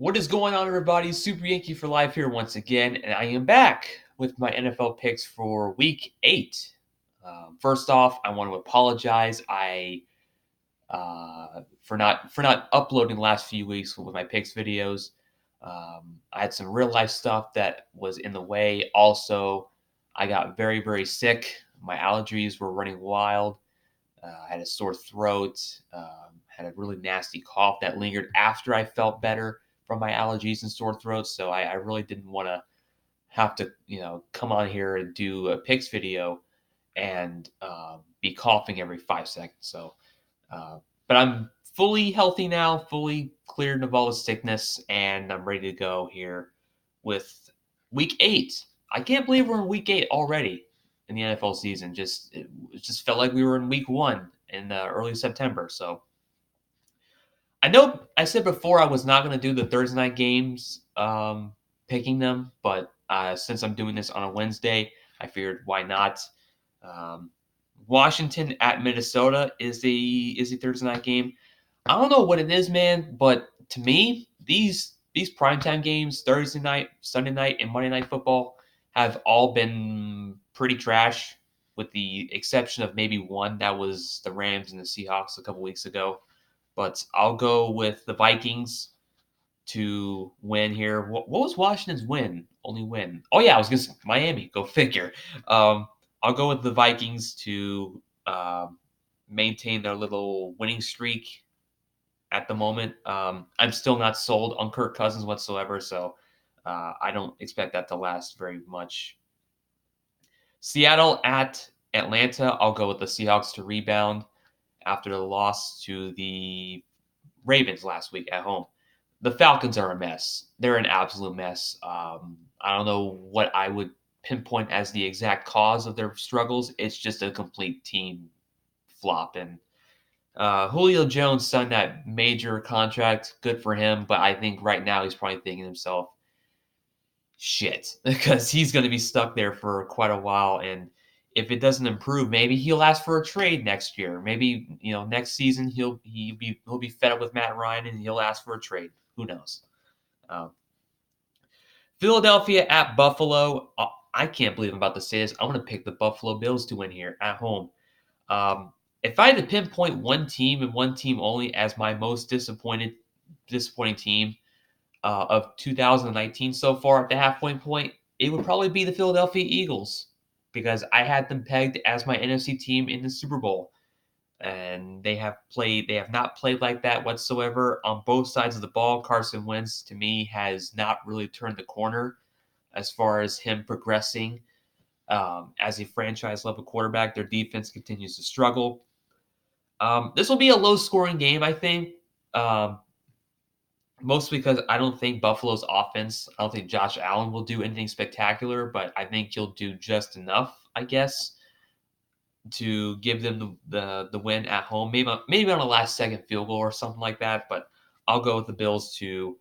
What is going on, everybody? Super Yankee for Life here once again, and I am back with my NFL picks for Week 8. First off, I want to apologize. I for not uploading the last few weeks with my picks videos. I had some real life stuff that was in the way. Also, I got very sick. My allergies were running wild. I had a sore throat, had a really nasty cough that lingered after I felt better from my allergies and sore throats. So I really didn't want to have to, come on here and do a picks video and be coughing every 5 seconds. So, but I'm fully healthy now, fully cleared of all the sickness, and I'm ready to go here with Week 8. I can't believe we're in Week 8 already in the NFL season. It just felt like we were in Week 1 in early September. So I know I said before I was not going to do the Thursday night games, picking them, but since I'm doing this on a Wednesday, I figured why not. Um, Washington at Minnesota is a Thursday night game. I don't know what it is, man, but to me, these primetime games, Thursday night, Sunday night, and Monday night football, have all been pretty trash, with the exception of maybe one that was the Rams and the Seahawks a couple weeks ago. But I'll go with the Vikings to win here. What was Washington's win? Only win. Oh yeah, I was gonna say Miami. Go figure. Um, I'll go with the Vikings to maintain their little winning streak at the moment. I'm still not sold on Kirk Cousins whatsoever, so I don't expect that to last very much. Seattle at Atlanta. I'll go with the Seahawks to rebound after the loss to the Ravens last week at home. The Falcons are a mess. They're an absolute mess. I don't know what I would pinpoint as the exact cause of their struggles. It's just a complete team flop. And Julio Jones signed that major contract. Good for him. But I think right now he's probably thinking to himself, shit, because he's going to be stuck there for quite a while. And if it doesn't improve, maybe he'll ask for a trade next year. Maybe next season he'll be fed up with Matt Ryan and he'll ask for a trade. Who knows? Um, Philadelphia at Buffalo. I can't believe I'm about to say this. I'm going to pick the Buffalo Bills to win here at home. Um, if I had to pinpoint one team and one team only as my most disappointing team of 2019 so far at the halfway point, it would probably be the Philadelphia Eagles, because I had them pegged as my NFC team in the Super Bowl, and they have not played like that whatsoever on both sides of the ball. Carson Wentz, to me, has not really turned the corner as far as him progressing as a franchise level quarterback. Their defense continues to struggle. This will be a low scoring game, I think. Um, Mostly because I don't think Buffalo's offense, I don't think Josh Allen will do anything spectacular, but I think he'll do just enough, I guess, to give them the win at home. Maybe on a last second field goal or something like that. But I'll go with the Bills to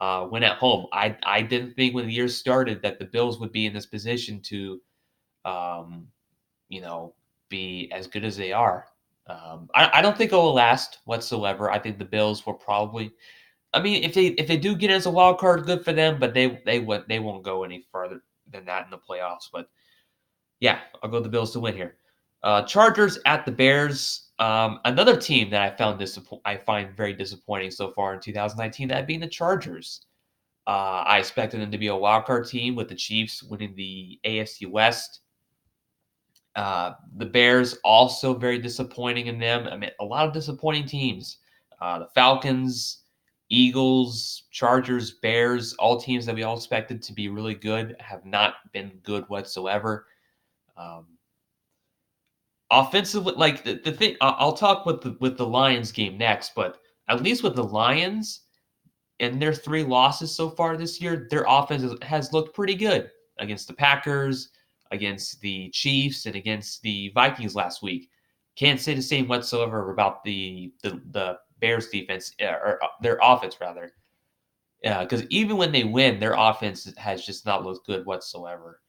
win at home. I didn't think when the year started that the Bills would be in this position to, um, you know, be as good as they are. I don't think it will last whatsoever. I think the Bills will probably. I mean, if they do get as a wild card, good for them. But they won't go any further than that in the playoffs. But yeah, I'll go the Bills to win here. Chargers at the Bears. Another team that I find very disappointing so far in 2019. That being the Chargers. I expected them to be a wild card team with the Chiefs winning the AFC West. The Bears also very disappointing in them. I mean, a lot of disappointing teams. The Falcons, Eagles, Chargers, Bears, all teams that we all expected to be really good have not been good whatsoever. Um, Offensively, like the thing, I'll talk with the Lions game next, but at least with the Lions and their 3 losses so far this year, their offense has looked pretty good against the Packers, against the Chiefs, and against the Vikings last week. Can't say the same whatsoever about the Bears defense, or their offense rather. Because even when they win, their offense has just not looked good whatsoever.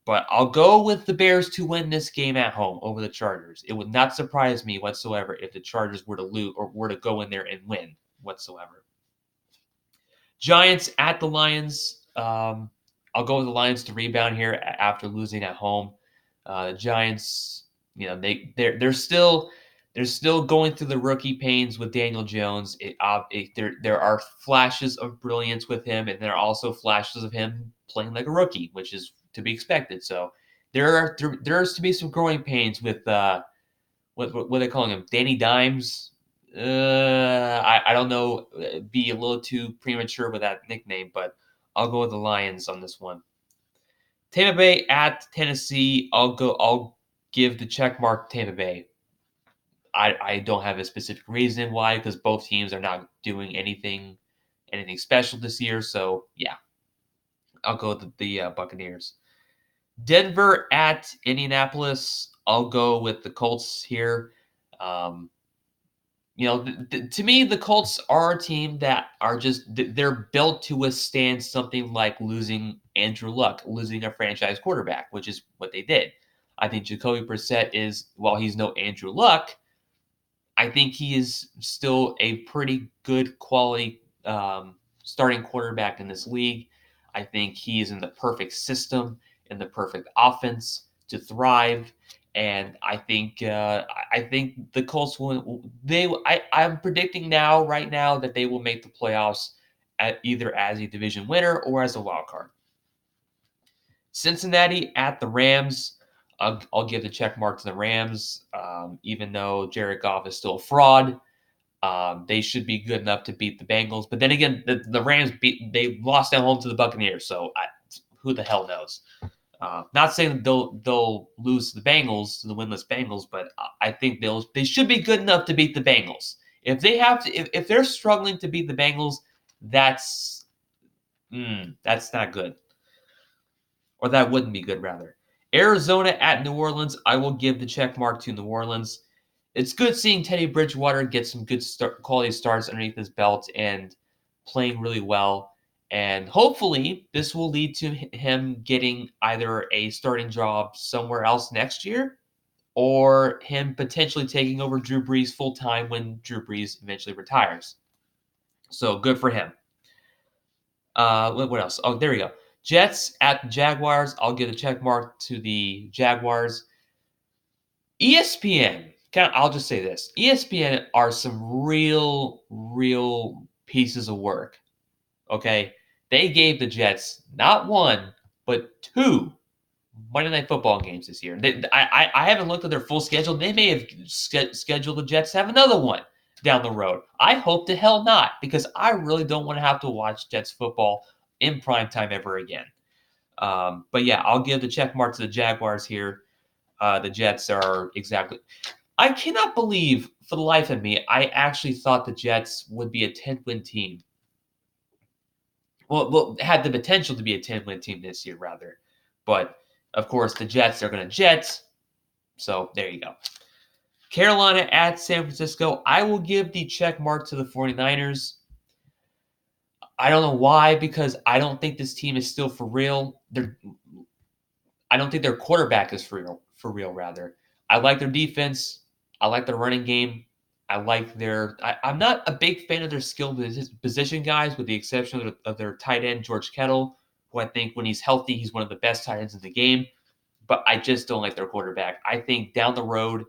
But I'll go with the Bears to win this game at home over the Chargers. It would not surprise me whatsoever if the Chargers were to lose or were to go in there and win whatsoever. Giants at the Lions. I'll go with the Lions to rebound here after losing at home. The Giants, they're still going through the rookie pains with Daniel Jones. There are flashes of brilliance with him, and there are also flashes of him playing like a rookie, which is to be expected. So there's to be some growing pains with what are they calling him? Danny Dimes. I don't know. Be a little too premature with that nickname, but I'll go with the Lions on this one. Tampa Bay at Tennessee. I'll give the check mark to Tampa Bay. I don't have a specific reason why, because both teams are not doing anything special this year. So yeah, I'll go with the Buccaneers. Denver at Indianapolis. I'll go with the Colts here. Um, to me, the Colts are a team that are they're built to withstand something like losing Andrew Luck, losing a franchise quarterback, which is what they did. I think Jacoby Brissett is, while he's no Andrew Luck, I think he is still a pretty good quality starting quarterback in this league. I think he is in the perfect system, in the perfect offense to thrive. And I think the Colts will. I'm predicting right now that they will make the playoffs either as a division winner or as a wild card. Cincinnati at the Rams. I'll give the check mark to the Rams, even though Jared Goff is still a fraud. They should be good enough to beat the Bengals. But then again, the Rams they lost at home to the Buccaneers, so who the hell knows? Not saying that they'll lose to the Bengals, to the winless Bengals, but I think they should be good enough to beat the Bengals. If they have to, if they're struggling to beat the Bengals, that's not good, or that wouldn't be good rather. Arizona at New Orleans. I will give the check mark to New Orleans. It's good seeing Teddy Bridgewater get some good quality starts underneath his belt and playing really well. And hopefully, this will lead to him getting either a starting job somewhere else next year or him potentially taking over Drew Brees full time when Drew Brees eventually retires. So good for him. What else? Oh, there we go. Jets at the Jaguars. I'll give a check mark to the Jaguars. ESPN. I'll just say this: ESPN are some real pieces of work. Okay, they gave the Jets not one but two Monday Night Football games this year. I haven't looked at their full schedule. They may have scheduled the Jets to have another one down the road. I hope to hell not, because I really don't want to have to watch Jets football in prime time ever again. But yeah, I'll give the check mark to the Jaguars here. The Jets are exactly. I cannot believe, for the life of me, I actually thought the Jets would be a 10-win team. Well, had the potential to be a 10-win team this year, rather. But of course, the Jets are going to Jets. So there you go. Carolina at San Francisco. I will give the check mark to the 49ers. I don't know why, because I don't think this team is still for real. I don't think their quarterback is for real, rather. I like their defense. I like their running game. I'm not a big fan of their skill position guys, with the exception of their tight end, George Kittle, who I think when he's healthy, he's one of the best tight ends in the game. But I just don't like their quarterback. I think down the road,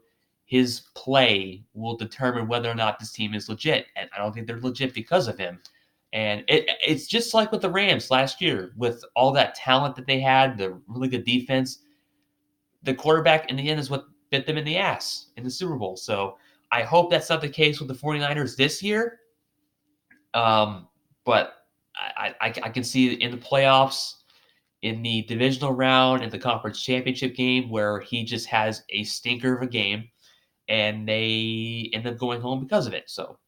his play will determine whether or not this team is legit. And I don't think they're legit because of him. And it's just like with the Rams last year, with all that talent that they had, the really good defense. The quarterback in the end is what bit them in the ass in the Super Bowl. So I hope that's not the case with the 49ers this year. But I can see in the playoffs, in the divisional round, in the conference championship game, where he just has a stinker of a game and they end up going home because of it. So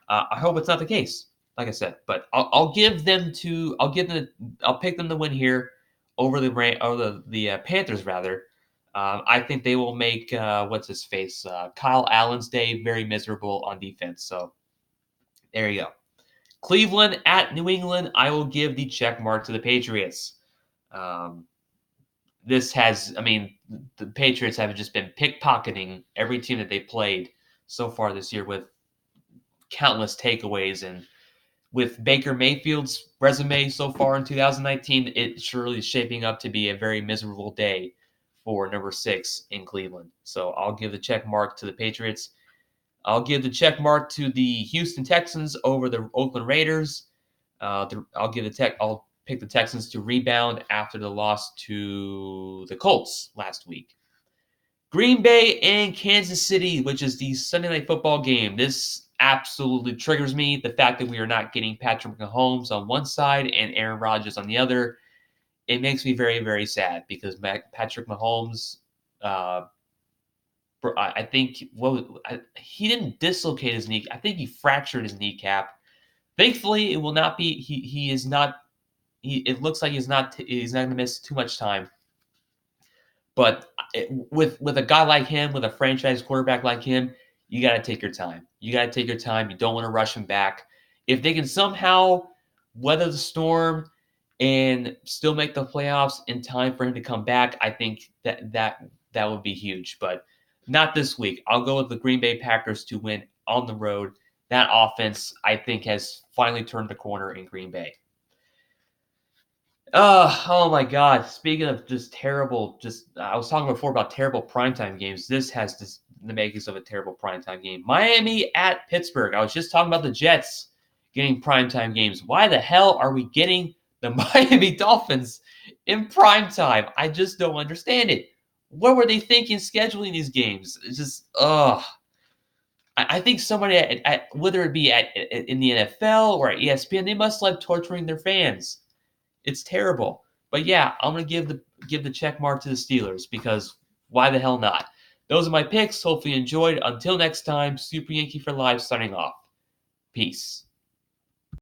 I hope it's not the case, like I said. But I'll pick them to win here over the Panthers rather. I think they will make what's his face Kyle Allen's day very miserable on defense. So there you go. Cleveland at New England. I will give the check mark to the Patriots. Um, the Patriots have just been pickpocketing every team that they played so far this year with countless takeaways and with Baker Mayfield's resume so far in 2019, it surely is shaping up to be a very miserable day for number 6 in Cleveland. So I'll give the check mark to the Patriots. I'll give the check mark to the Houston Texans over the Oakland Raiders. I'll pick the Texans to rebound after the loss to the Colts last week. Green Bay and Kansas City, which is the Sunday Night Football game. This absolutely triggers me. The fact that we are not getting Patrick Mahomes on one side and Aaron Rodgers on the other, it makes me very, very sad because Patrick Mahomes, I think, he didn't dislocate his knee. I think he fractured his kneecap. Thankfully, it will not be. He is not. It looks like he's not going to miss too much time. But with a guy like him, with a franchise quarterback like him, you got to take your time. You got to take your time. You don't want to rush him back. If they can somehow weather the storm and still make the playoffs in time for him to come back, I think that would be huge. But not this week. I'll go with the Green Bay Packers to win on the road. That offense, I think, has finally turned the corner in Green Bay. Oh my God. Speaking of just terrible, I was talking before about terrible primetime games. This has the makings of a terrible primetime game. Miami at Pittsburgh. I was just talking about the Jets getting primetime games. Why the hell are we getting the Miami Dolphins in primetime? I just don't understand it. What were they thinking scheduling these games? It's just, I think somebody at whether it be in the NFL or at ESPN, they must like torturing their fans. It's terrible. But yeah, I'm gonna give the check mark to the Steelers because why the hell not? Those are my picks. Hopefully you enjoyed. Until next time, Super Yankee for Life signing off. Peace.